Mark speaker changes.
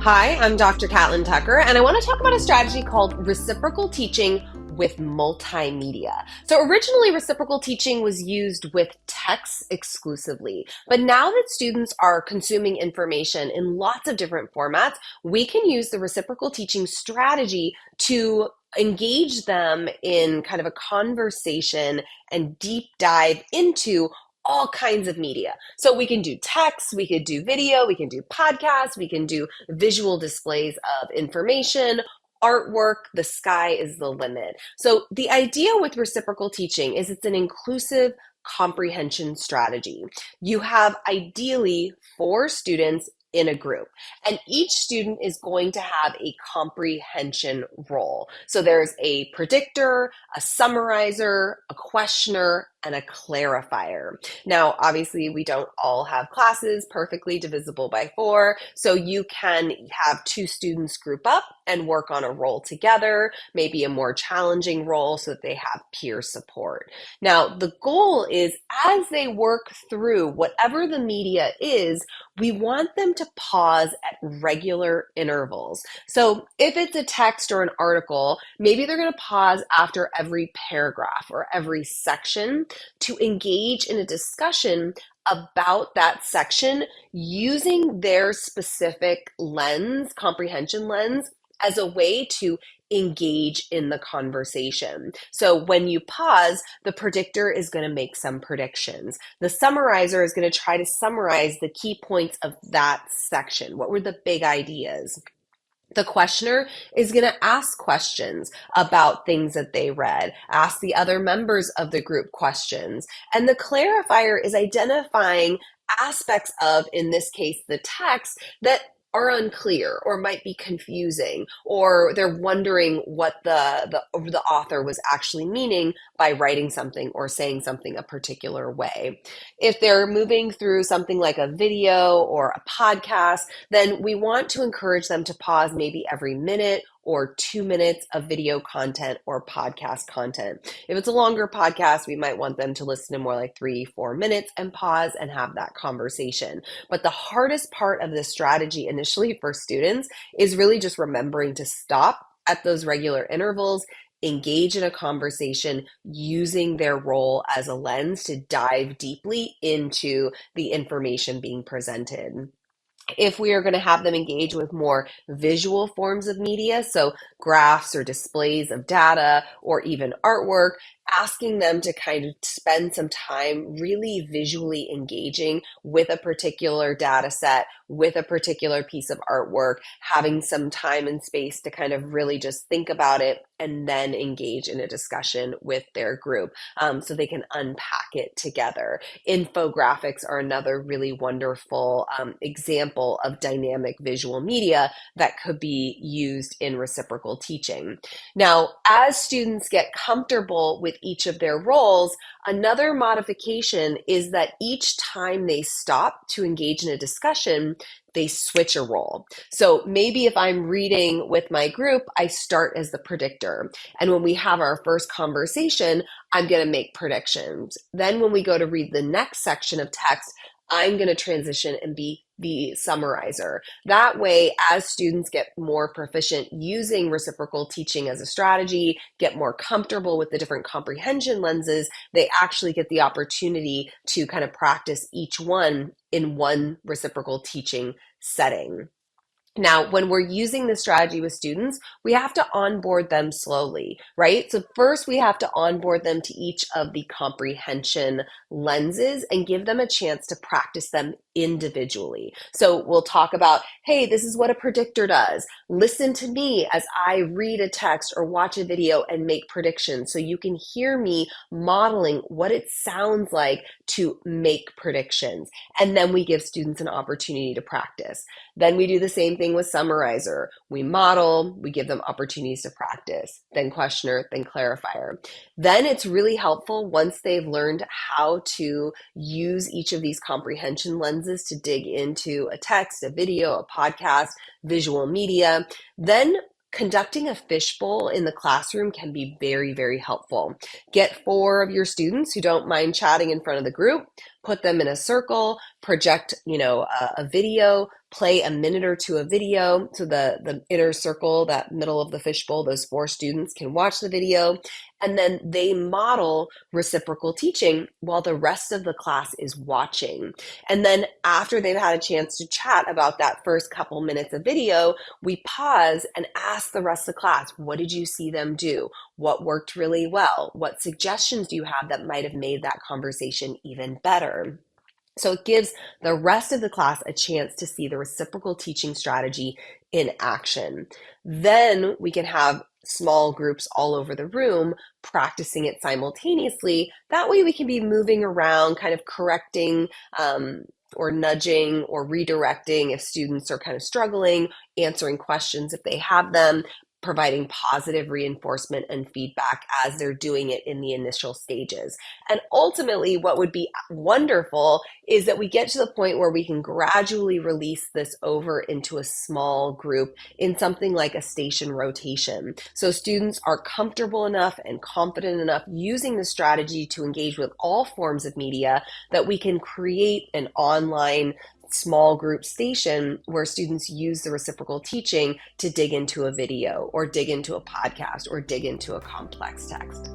Speaker 1: Hi, I'm Dr. Catlin Tucker, and I want to talk about a strategy called reciprocal teaching with multimedia. So originally, reciprocal teaching was used with text exclusively, but now that students are consuming information in lots of different formats, we can use the reciprocal teaching strategy to engage them in kind of a conversation and deep dive into all kinds of media. So we can do text, we could do video, we can do podcasts, we can do visual displays of information, artwork. The sky is the limit. So the idea with reciprocal teaching is it's an inclusive comprehension strategy. You have ideally 4 students in a group, and each student is going to have a comprehension role. So there's a predictor, a summarizer, a questioner, and a clarifier. Now, obviously, we don't all have classes perfectly divisible by 4, so you can have 2 students group up and work on a role together, maybe a more challenging role so that they have peer support. Now, the goal is as they work through whatever the media is, we want them to pause at regular intervals. So if it's a text or an article, maybe they're going to pause after every paragraph or every section to engage in a discussion about that section using their specific lens, comprehension lens, as a way to engage in the conversation. So when you pause, the predictor is going to make some predictions. The summarizer is going to try to summarize the key points of that section. What were the big ideas? The questioner is going to ask questions about things that they read, ask the other members of the group questions. And the clarifier is identifying aspects of, in this case, the text that are unclear or might be confusing, or they're wondering what the author was actually meaning by writing something or saying something a particular way. If they're moving through something like a video or a podcast, then we want to encourage them to pause maybe every minute or 2 minutes of video content or podcast content. If it's a longer podcast, we might want them to listen to more like 3-4 minutes and pause and have that conversation. But the hardest part of this strategy initially for students is really just remembering to stop at those regular intervals, engage in a conversation using their role as a lens to dive deeply into the information being presented. If we are going to have them engage with more visual forms of media, so graphs or displays of data or even artwork, asking them to kind of spend some time really visually engaging with a particular data set, with a particular piece of artwork, having some time and space to kind of really just think about it and then engage in a discussion with their group so they can unpack it together. Infographics are another really wonderful example of dynamic visual media that could be used in reciprocal teaching. Now, as students get comfortable with each of their roles, another modification is that each time they stop to engage in a discussion, they switch a role. So maybe if I'm reading with my group, I start as the predictor. And when we have our first conversation, I'm going to make predictions. Then when we go to read the next section of text, I'm going to transition and be the summarizer. That way, as students get more proficient using reciprocal teaching as a strategy, get more comfortable with the different comprehension lenses, they actually get the opportunity to kind of practice each one in one reciprocal teaching setting. Now, when we're using this strategy with students, we have to onboard them slowly, right? So first we have to onboard them to each of the comprehension lenses and give them a chance to practice them individually. So we'll talk about, hey, this is what a predictor does. Listen to me as I read a text or watch a video and make predictions so you can hear me modeling what it sounds like to make predictions. And then we give students an opportunity to practice. Then we do the same thing with summarizer. We model, we give them opportunities to practice, then questioner, then clarifier. Then it's really helpful once they've learned how to use each of these comprehension lenses to dig into a text, a video, a podcast, visual media. Then conducting a fishbowl in the classroom can be very, very helpful. Get 4 of your students who don't mind chatting in front of the group, put them in a circle, project, a video, play a minute or two of video. So the inner circle, that middle of the fishbowl, those 4 students can watch the video. And then they model reciprocal teaching while the rest of the class is watching. And then after they've had a chance to chat about that first couple minutes of video, we pause and ask the rest of the class, what did you see them do? What worked really well? What suggestions do you have that might have made that conversation even better? So it gives the rest of the class a chance to see the reciprocal teaching strategy in action. Then we can have small groups all over the room practicing it simultaneously. That way we can be moving around, kind of correcting or nudging or redirecting if students are kind of struggling, answering questions if they have them, providing positive reinforcement and feedback as they're doing it in the initial stages. And ultimately, what would be wonderful is that we get to the point where we can gradually release this over into a small group in something like a station rotation. So students are comfortable enough and confident enough using the strategy to engage with all forms of media that we can create an online small group station where students use the reciprocal teaching to dig into a video or dig into a podcast or dig into a complex text.